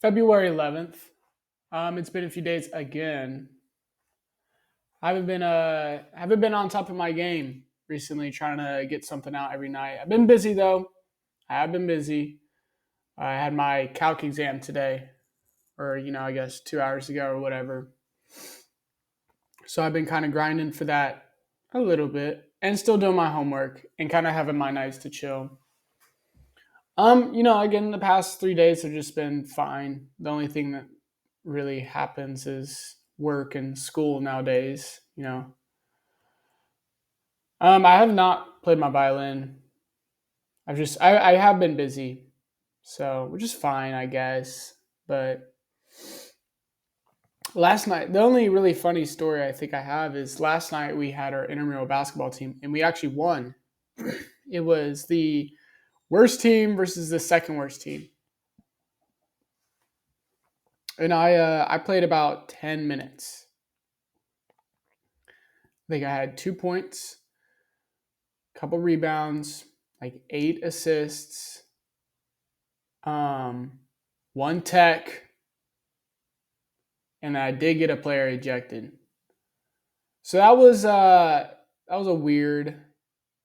February 11th. It's been a few days again. I haven't been on top of my game recently, trying to get something out every night. I've been busy though. I have been busy. I had my calc exam today, or I guess 2 hours ago or whatever. So I've been kind of grinding for that a little bit, and still doing my homework and kind of having my nights to chill. Again, the past 3 days have just been fine. The only thing that really happens is work and school nowadays. I have not played my violin. I have been busy, so which is fine, I guess. But last night, the only really funny story I think I have is last night we had our intramural basketball team and we actually won. It was the worst team versus the second worst team, and I played about 10 minutes. I think I had 2 points, a couple rebounds, like 8 assists, um, one tech, and I did get a player ejected. So that was a weird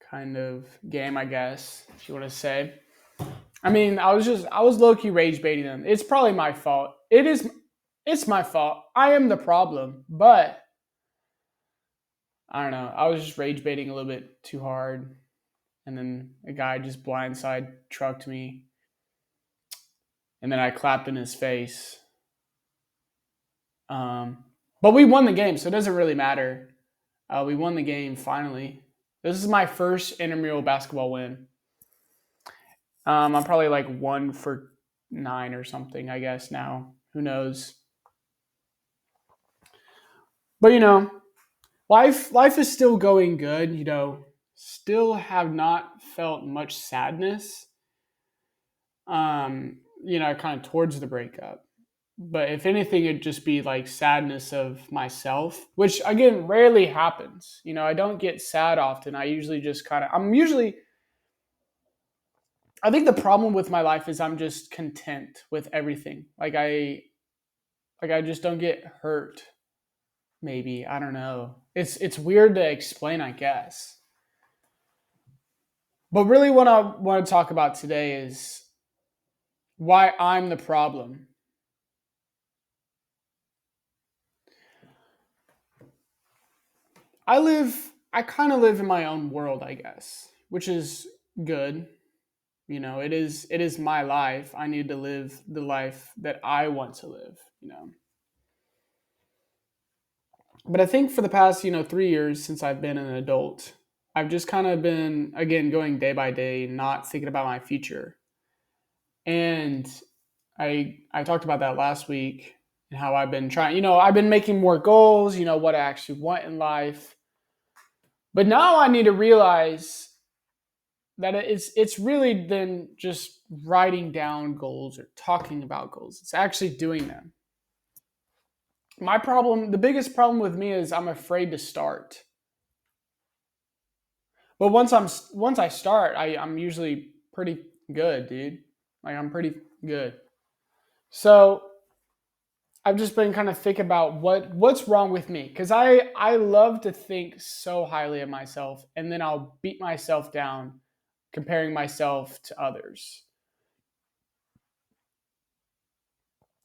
kind of game, I guess, if you want to say. I mean, I was low key rage baiting them. It's probably my fault. It's my fault. I am the problem, but I don't know. I was just rage baiting a little bit too hard, and then a guy just blindside trucked me, and then I clapped in his face. Um, but we won the game, so it doesn't really matter. We won the game finally. This is my first intramural basketball win. I'm probably like 1 for 9 or something, I guess now. Who knows? But life is still going good. Still have not felt much sadness. Kind of towards the breakup. But if anything, it'd just be like sadness of myself, which again rarely happens. I don't get sad often. I usually just kind of, I think the problem with my life is I'm just content with everything. Like I just don't get hurt. Maybe I don't know. It's weird to explain, I guess. But really, what I want to talk about today is why I'm the problem. I kind of live in my own world, I guess, which is good. It is my life. I need to live the life that I want to live. But I think for the past 3 years since I've been an adult, I've just kind of been again going day by day, not thinking about my future. And I talked about that last week and how I've been trying. I've been making more goals. What I actually want in life. But now I need to realize that it's really than just writing down goals or talking about goals. It's actually doing them. The biggest problem with me is I'm afraid to start. But once I start, I'm usually pretty good, dude. Like I'm pretty good. So I've just been kind of thinking about what's wrong with me because I love to think so highly of myself and then I'll beat myself down comparing myself to others.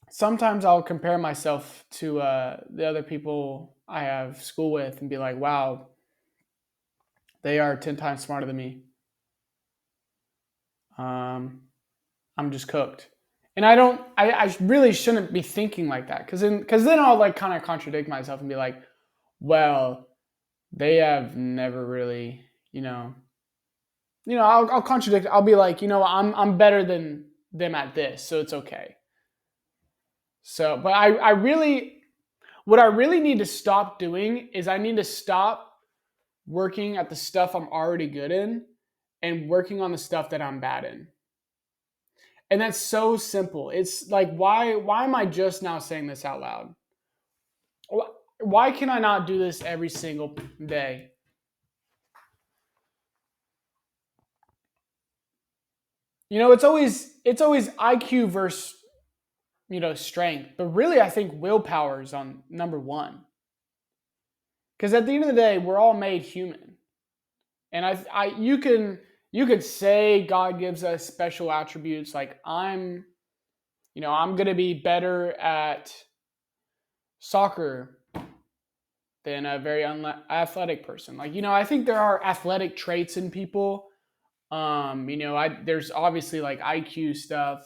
Sometimes I'll compare myself to the other people I have school with and be like, wow, they are 10 times smarter than me. Um, I'm just cooked. And I really shouldn't be thinking like that because then I'll like kind of contradict myself and be like, well, they have never really, I'll contradict. I'll be like, I'm better than them at this, so it's okay. So, but what I really need to stop doing is I need to stop working at the stuff I'm already good in and working on the stuff that I'm bad in. And that's so simple. It's like why am I just now saying this out loud? Why can I not do this every single day? It's always IQ versus strength. But really, I think willpower is on number one. Because at the end of the day, we're all made human. And you could say God gives us special attributes like I'm going to be better at soccer than a very athletic person. Like, I think there are athletic traits in people. There's obviously like IQ stuff.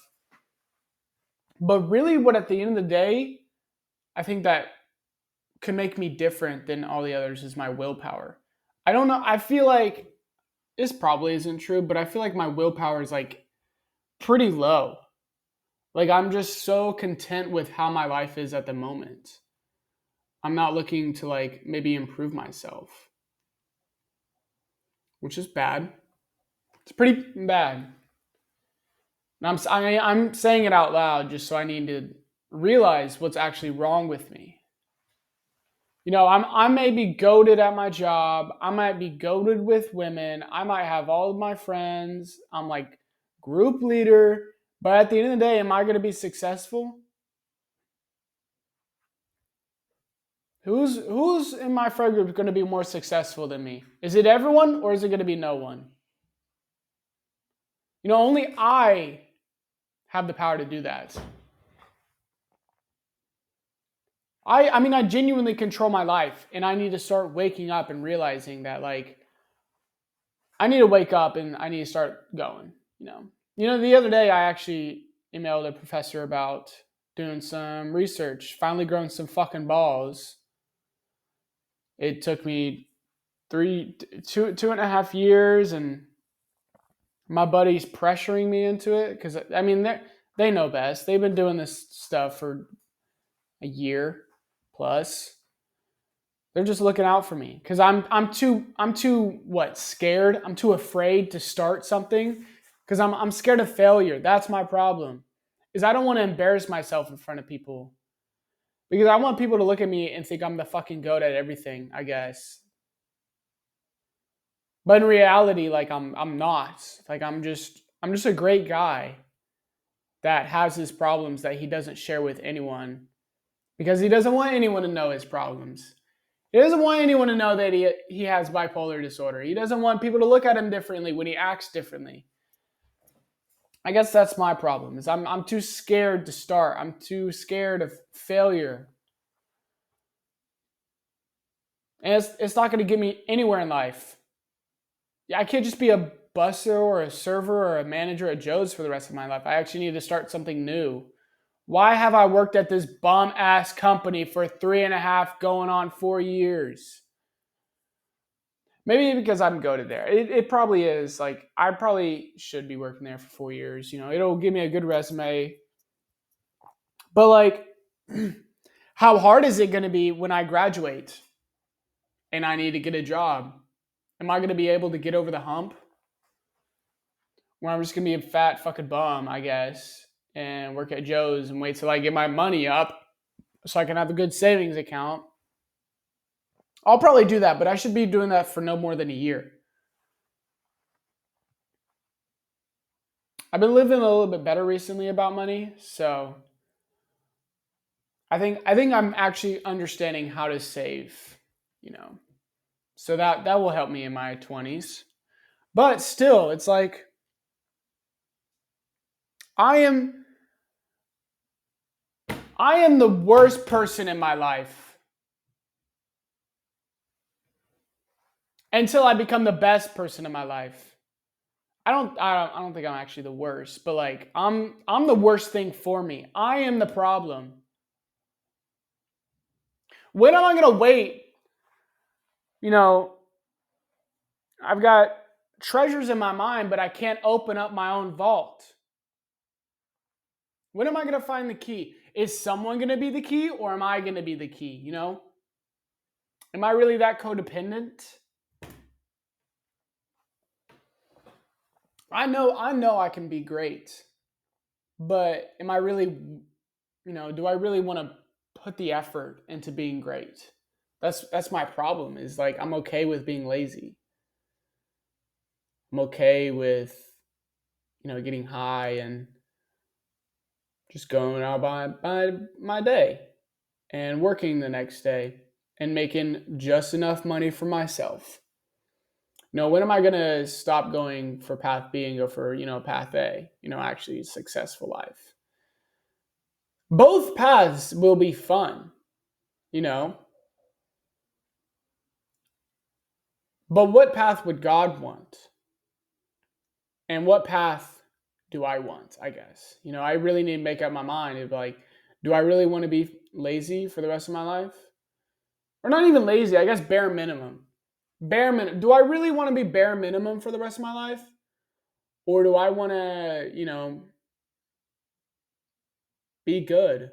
But really what at the end of the day, I think that could make me different than all the others is my willpower. I don't know. I feel like this probably isn't true, but I feel like my willpower is like pretty low. Like I'm just so content with how my life is at the moment. I'm not looking to like maybe improve myself, which is bad. It's pretty bad. And I'm saying it out loud just so I need to realize what's actually wrong with me. I may be goaded at my job. I might be goaded with women. I might have all of my friends. I'm like group leader. But at the end of the day, am I going to be successful? Who's in my friend group going to be more successful than me? Is it everyone or is it going to be no one? Only I have the power to do that. I genuinely control my life, and I need to start waking up and realizing that like I need to wake up and I need to start going. The other day I actually emailed a professor about doing some research, finally growing some fucking balls. It took me 2.5 years, and my buddy's pressuring me into it because they know best. They've been doing this stuff for a year plus. They're just looking out for me because I'm too scared. I'm too afraid to start something because I'm scared of failure. That's my problem. Is I don't want to embarrass myself in front of people because I want people to look at me and think I'm the fucking goat at everything, I guess. But in reality, like I'm not. Like I'm just a great guy that has his problems that he doesn't share with anyone because he doesn't want anyone to know his problems. He doesn't want anyone to know that he has bipolar disorder. He doesn't want people to look at him differently when he acts differently. I guess that's my problem. Is I'm too scared to start. I'm too scared of failure. And it's not going to get me anywhere in life. Yeah, I can't just be a busser or a server or a manager at Joe's for the rest of my life. I actually need to start something new. Why have I worked at this bum ass company for 3.5 going on 4 years? Maybe because I'm goaded there. It probably is. Like, I probably should be working there for 4 years. It'll give me a good resume. But, like, how hard is it going to be when I graduate and I need to get a job? Am I going to be able to get over the hump? Where I'm just going to be a fat fucking bum, I guess, and work at Joe's and wait till I get my money up so I can have a good savings account. I'll probably do that, but I should be doing that for no more than a year. I've been living a little bit better recently about money, so I think I'm actually understanding how to save, you know. So that will help me in my 20s. But still, it's like I am I am the worst person in my life until I become the best person in my life. I don't think I'm actually the worst, but like I'm the worst thing for me. I am the problem. When am I going to wait? You know, I've got treasures in my mind, but I can't open up my own vault. When am I going to find the key? Is someone going to be the key or am I going to be the key, you know? Am I really that codependent? I know I can be great. But am I really, do I really want to put the effort into being great? That's my problem is like I'm okay with being lazy. I'm okay with getting high and just going out by my day and working the next day and making just enough money for myself. No, when am I gonna stop going for path B and go for, path A? Actually successful life. Both paths will be fun, you know. But what path would God want? And what path do I want, I guess? I really need to make up my mind of like, do I really want to be lazy for the rest of my life? Or not even lazy, I guess bare minimum. Bare minimum. Do I really want to be bare minimum for the rest of my life? Or do I want to, be good?